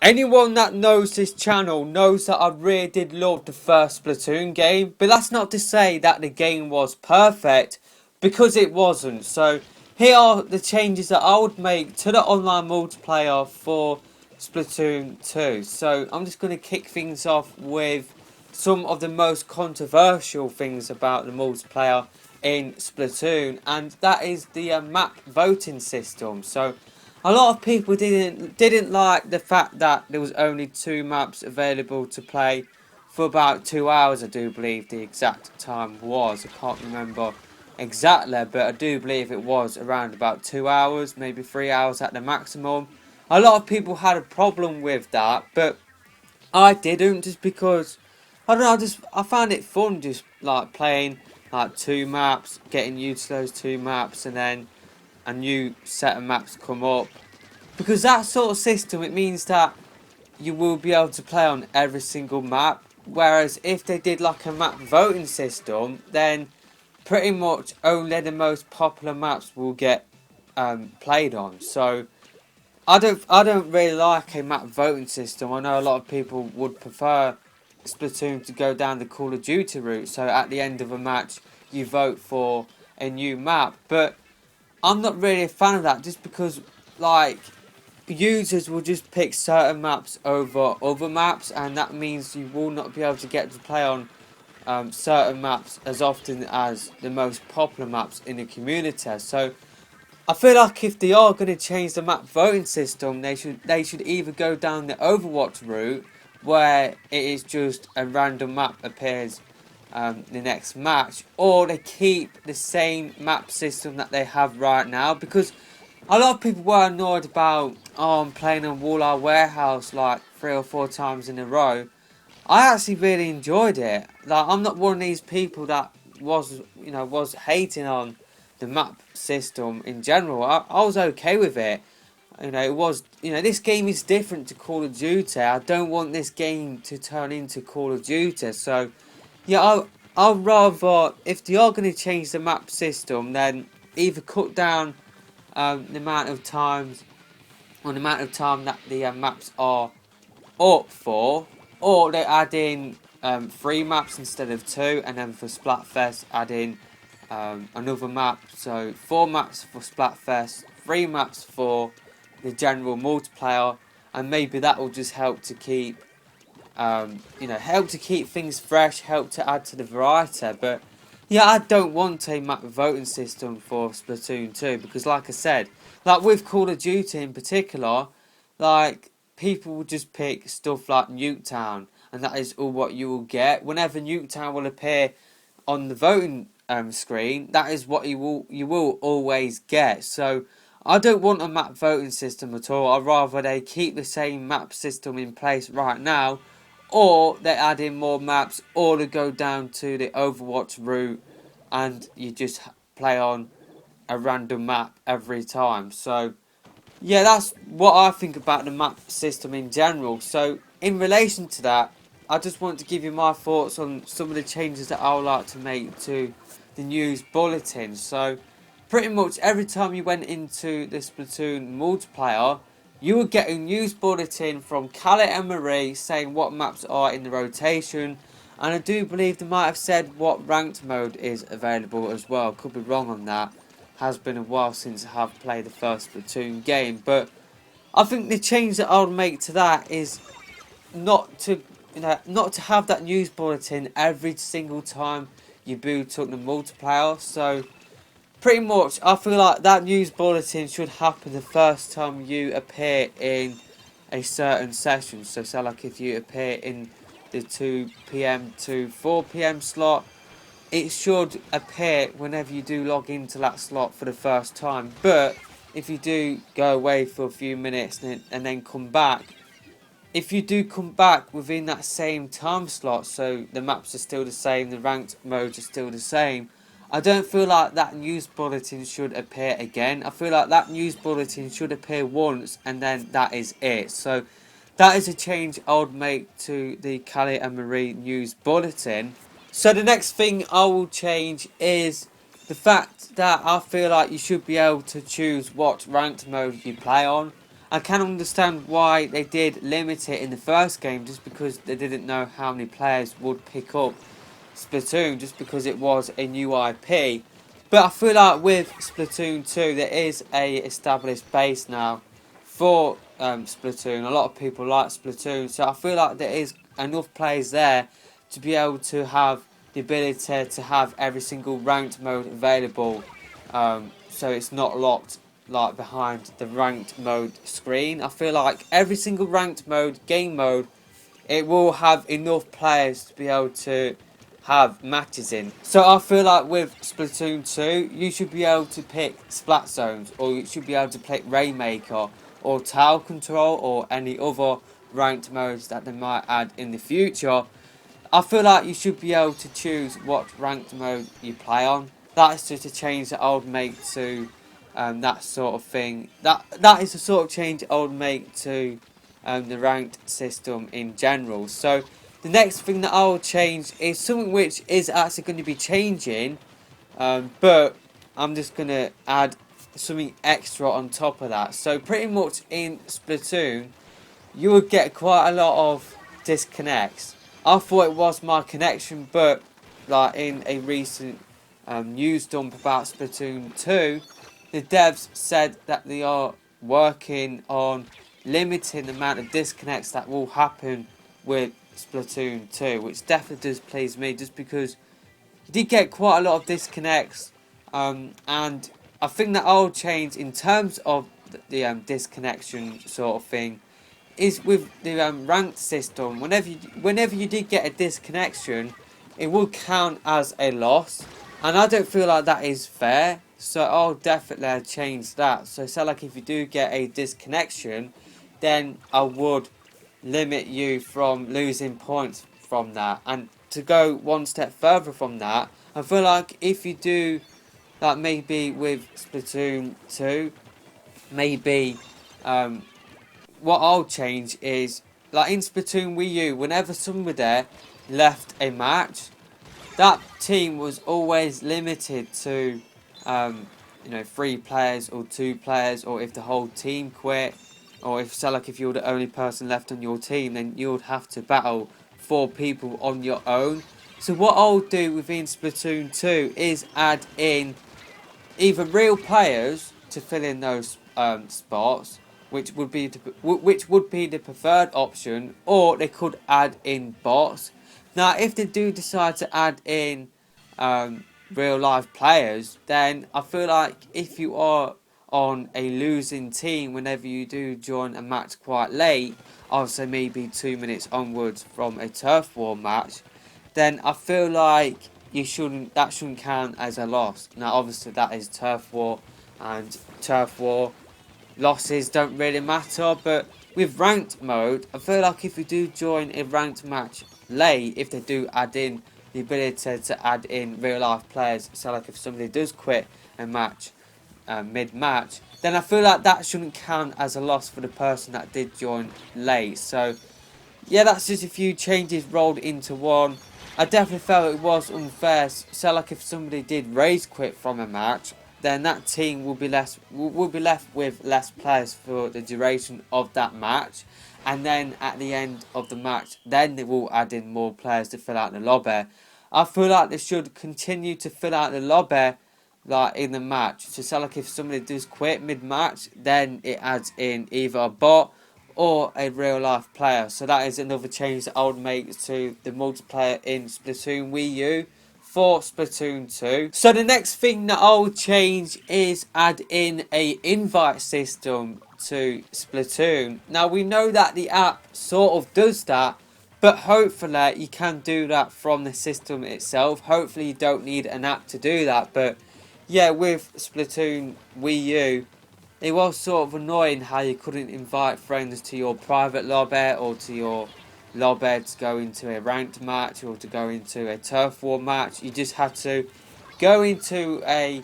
Anyone that knows this channel knows that I really did love the first Splatoon game, but that's not to say that the game was perfect, because it wasn't. So here are the changes that I would make to the online multiplayer for Splatoon 2. So I'm just going to kick things off with some of the most controversial things about the multiplayer in Splatoon, and that is the map voting system. So a lot of people didn't like the fact that there was only 2 maps available to play for about 2 hours. I do believe the exact time was. I can't remember exactly, but I do believe it was around about 2 hours, maybe 3 hours at the maximum. A lot of people had a problem with that, but I didn't, just because I don't know. I found it fun just like playing like 2 maps, getting used to those 2 maps, and then a new set of maps come up, because that sort of system, it means that you will be able to play on every single map. Whereas if they did like a map voting system, then pretty much only the most popular maps will get played on. So I don't really like a map voting system. I know a lot of people would prefer Splatoon to go down the Call of Duty route. So at the end of a match, you vote for a new map, but I'm not really a fan of that, just because like users will just pick certain maps over other maps, and that means you will not be able to get to play on certain maps as often as the most popular maps in the community. So I feel like if they are going to change the map voting system, they should either go down the Overwatch route, where it is just a random map appears the next match, or they keep the same map system that they have right now. Because a lot of people were annoyed about, oh, I'm playing on Wall Warehouse like 3 or 4 times in a row. I actually really enjoyed it. Like, I'm not one of these people that was hating on the map system in general. I was okay with it. This game is different to Call of Duty. I don't want this game to turn into Call of Duty. So yeah, I'll rather, if they are going to change the map system, then either cut down the amount of times, or the amount of time that the maps are up for, or they add in 3 maps instead of 2, and then for Splatfest add in another map. So 4 maps for Splatfest, 3 maps for the general multiplayer, and maybe that will just help to keep help to keep things fresh, help to add to the variety. But yeah, I don't want a map voting system for Splatoon 2, because like I said, like with Call of Duty in particular, like people will just pick stuff like Nuketown, and that is all what you will get. Whenever Nuketown will appear on the voting screen, that is what you will always get. So I don't want a map voting system at all. I'd rather they keep the same map system in place right now, or they add in more maps, or they go down to the Overwatch route and you just play on a random map every time. So yeah, that's what I think about the map system in general. So in relation to that, I just want to give you my thoughts on some of the changes that I would like to make to the news bulletin. So pretty much every time you went into the Splatoon multiplayer, you would get a news bulletin from Callie and Marie saying what maps are in the rotation, and I do believe they might have said what ranked mode is available as well. Could be wrong on that. Has been a while since I have played the first Splatoon game, but I think the change that I would make to that is not to not to have that news bulletin every single time you boot up the multiplayer. So pretty much, I feel like that news bulletin should happen the first time you appear in a certain session. So say like if you appear in the 2 p.m. to 4 p.m. slot, it should appear whenever you do log into that slot for the first time. But if you do go away for a few minutes and then come back, if you do come back within that same time slot, so the maps are still the same, the ranked modes are still the same, I don't feel like that news bulletin should appear again. I feel like that news bulletin should appear once, and then that is it. So that is a change I would make to the Callie and Marie news bulletin. So the next thing I will change is the fact that I feel like you should be able to choose what ranked mode you play on. I can understand why they did limit it in the first game, just because they didn't know how many players would pick up Splatoon, just because it was a new IP. But I feel like with Splatoon 2, there is a established base now for Splatoon. A lot of people like Splatoon, so I feel like there is enough players there to be able to have the ability to have every single ranked mode available, so it's not locked like behind the ranked mode screen. I feel like every single ranked mode, game mode, it will have enough players to be able to have matches in. So I feel like with Splatoon 2, you should be able to pick Splat Zones, or you should be able to pick Rainmaker, or Tile Control, or any other ranked modes that they might add in the future. I feel like you should be able to choose what ranked mode you play on. That is just a change that I would make to that sort of thing. That is the sort of change I would make to the ranked system in general. So the next thing that I will change is something which is actually going to be changing, but I'm just going to add something extra on top of that. So pretty much in Splatoon, you would get quite a lot of disconnects. I thought it was my connection, but like in a recent news dump about Splatoon 2, the devs said that they are working on limiting the amount of disconnects that will happen with Splatoon 2, which definitely does please me, just because you did get quite a lot of disconnects, and I think that I'll change in terms of the disconnection sort of thing is with the ranked system. Whenever you did get a disconnection, it will count as a loss, and I don't feel like that is fair. So I'll definitely change that. So say like if you do get a disconnection, then I would limit you from losing points from that. And to go one step further from that, I feel like if you do that, maybe with Splatoon 2, maybe what I'll change is, like in Splatoon Wii U, whenever somebody there left a match, that team was always limited to, 3 players or 2 players, or if the whole team quit, or if, say, like if you're the only person left on your team, then you would have to battle 4 people on your own. So what I'll do within Splatoon 2 is add in either real players to fill in those spots, which would be the preferred option, or they could add in bots. Now, if they do decide to add in real life players, then I feel like if you are on a losing team, whenever you do join a match quite late, also maybe 2 minutes onwards from a turf war match, then I feel like that shouldn't count as a loss. Now, obviously, that is turf war, and turf war losses don't really matter. But with ranked mode, I feel like if you do join a ranked match late, if they do add in the ability to add in real life players, so like if somebody does quit a match mid-match, then I feel like that shouldn't count as a loss for the person that did join late. So yeah, that's just a few changes rolled into one. I definitely felt it was unfair. So like if somebody did rage quit from a match, then that team will be left with less players for the duration of that match. And then at the end of the match, then they will add in more players to fill out the lobby. I feel like they should continue to fill out the lobby like in the match. So say like if somebody does quit mid-match, then it adds in either a bot or a real life player. So that is another change that I would make to the multiplayer in Splatoon Wii U for Splatoon 2. So the next thing that I'll change is add in a invite system to Splatoon. Now we know that the app sort of does that, but hopefully you can do that from the system itself. Hopefully you don't need an app to do that, but yeah, with Splatoon Wii U, it was sort of annoying how you couldn't invite friends to your private lobby, or to your lobby to go into a ranked match, or to go into a turf war match. You just had to go into a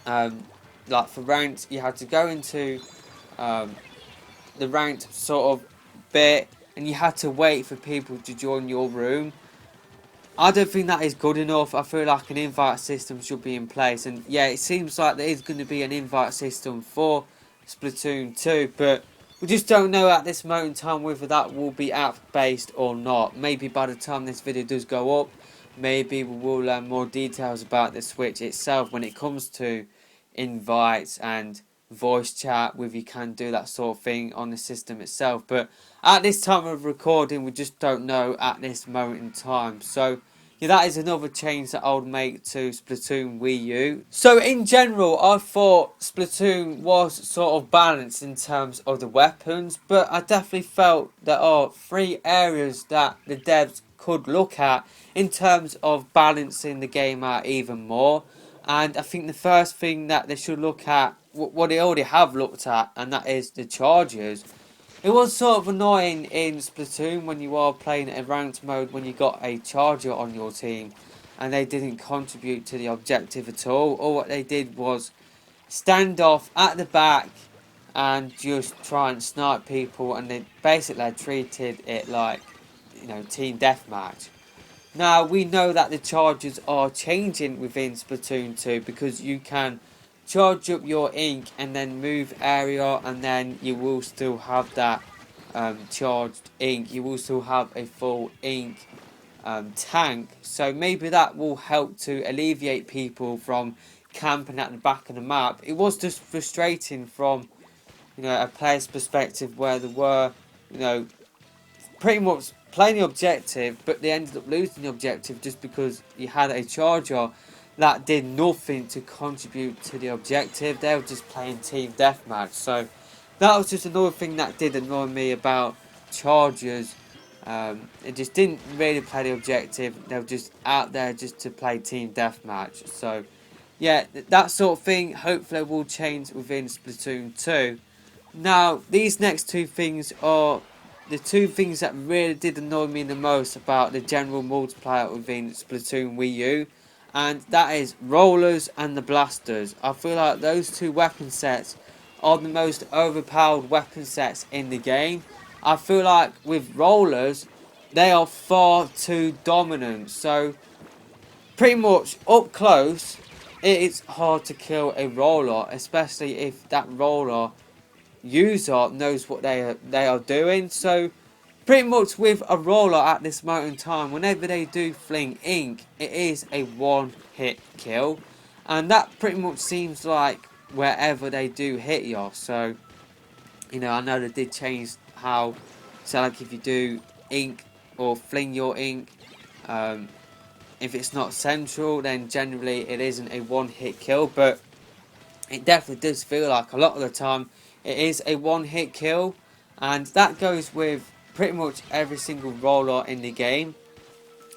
like for ranked, you had to go into the ranked sort of bit, and you had to wait for people to join your room. I don't think that is good enough. I feel like an invite system should be in place. And yeah, it seems like there is going to be an invite system for Splatoon 2, but we just don't know at this moment in time whether that will be app-based or not. Maybe by the time this video does go up, maybe we will learn more details about the Switch itself when it comes to invites and voice chat, whether you can do that sort of thing on the system itself. But at this time of recording, we just don't know at this moment in time. So yeah, that is another change that I would make to Splatoon Wii U. So in general, I thought Splatoon was sort of balanced in terms of the weapons, but I definitely felt there are three areas that the devs could look at in terms of balancing the game out even more. And I think the first thing that they should look at, what they already have looked at, and that is the charges. It was sort of annoying in Splatoon when you are playing a ranked mode when you got a charger on your team and they didn't contribute to the objective at all. All what they did was stand off at the back and just try and snipe people, and they basically treated it like, you know, team deathmatch. Now we know that the charges are changing within Splatoon 2 because you can charge up your ink and then move area, and then you will still have that charged ink. You will still have a full ink tank, so maybe that will help to alleviate people from camping at the back of the map. It was just frustrating from, you know, a player's perspective where there were, you know, pretty much playing the objective, but they ended up losing the objective just because you had a charger that did nothing to contribute to the objective. They were just playing team deathmatch. So that was just another thing that did annoy me about chargers. It just didn't really play the objective. They were just out there just to play team deathmatch. So yeah, that sort of thing hopefully will change within Splatoon 2. Now, these next two things are the two things that really did annoy me the most about the general multiplayer within Splatoon Wii U, and that is rollers and the blasters. I feel like those two weapon sets are the most overpowered weapon sets in the game. I feel like with rollers, they are far too dominant. So pretty much up close, it is hard to kill a roller, especially if that roller user knows what they are doing. So pretty much with a roller at this moment in time, whenever they do fling ink, it is a one hit kill, and that pretty much seems like wherever they do hit you. So you know, I know they did change how, so like if you do ink or fling your ink, if it's not central, then generally it isn't a one hit kill, but it definitely does feel like a lot of the time it is a one hit kill, and that goes with pretty much every single roller in the game.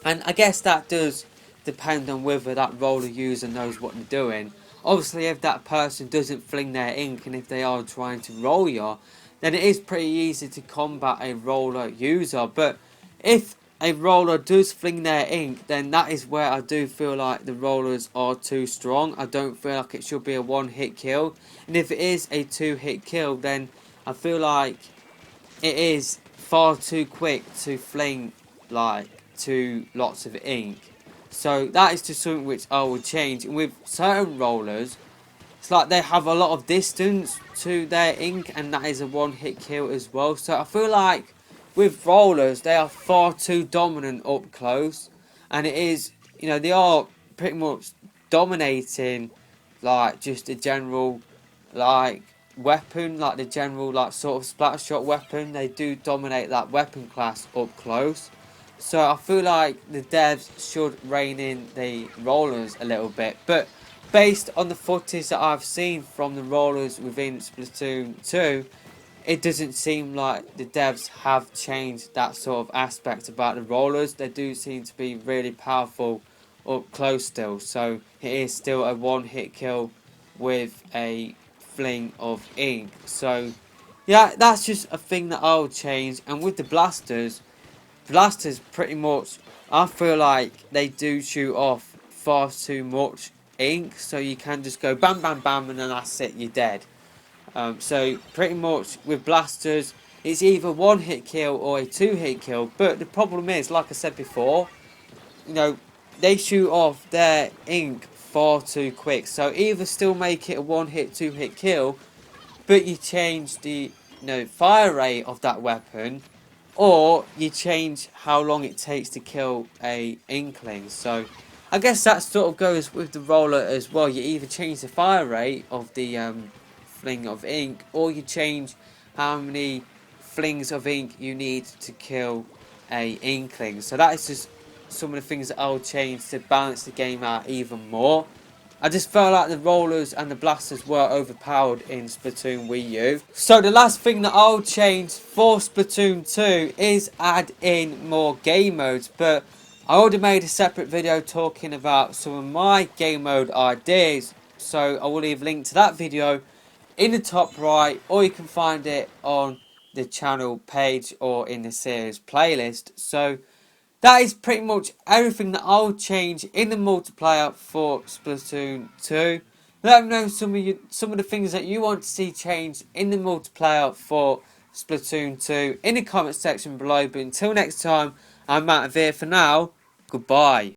And I guess that does depend on whether that roller user knows what they're doing. Obviously, if that person doesn't fling their ink and if they are trying to roll you, then it is pretty easy to combat a roller user. But if a roller does fling their ink, then that is where I do feel like the rollers are too strong. I don't feel like it should be a one hit kill. And if it is a two hit kill, then I feel like it is far too quick to fling like two lots of ink. So that is just something which I would change. And with certain rollers, it's like they have a lot of distance to their ink, and that is a one hit kill as well. So I feel like with rollers, they are far too dominant up close, and it is, you know, they are pretty much dominating like just a general like weapon, like the general like sort of splatter shot weapon. They do dominate that weapon class up close. So I feel like the devs should rein in the rollers a little bit. But based on the footage that I've seen from the rollers within Splatoon 2, it doesn't seem like the devs have changed that sort of aspect about the rollers. They do seem to be really powerful up close still. So it is still a one hit kill with a fling of ink. So yeah, that's just a thing that I would change. And with the blasters pretty much, I feel like they do shoot off far too much ink, so you can just go bam bam bam and then that's it, you're dead. So pretty much with blasters, it's either one hit kill or a two hit kill, but the problem is, like I said before, you know, they shoot off their ink far too quick. So either still make it a one hit, two hit kill, but you change the fire rate of that weapon, or you change how long it takes to kill a inkling. So I guess that sort of goes with the roller as well. You either change the fire rate of the fling of ink, or you change how many flings of ink you need to kill a inkling. So that is just some of the things that I'll change to balance the game out even more. I just felt like the rollers and the blasters were overpowered in Splatoon Wii U. So the last thing that I'll change for Splatoon 2 is add in more game modes. But I already made a separate video talking about some of my game mode ideas. So I will leave a link to that video in the top right, or you can find it on the channel page or in the series playlist. So that is pretty much everything that I'll change in the multiplayer for Splatoon 2. Let me know some of the things that you want to see changed in the multiplayer for Splatoon 2 in the comment section below. But until next time, I'm out of here for now. Goodbye.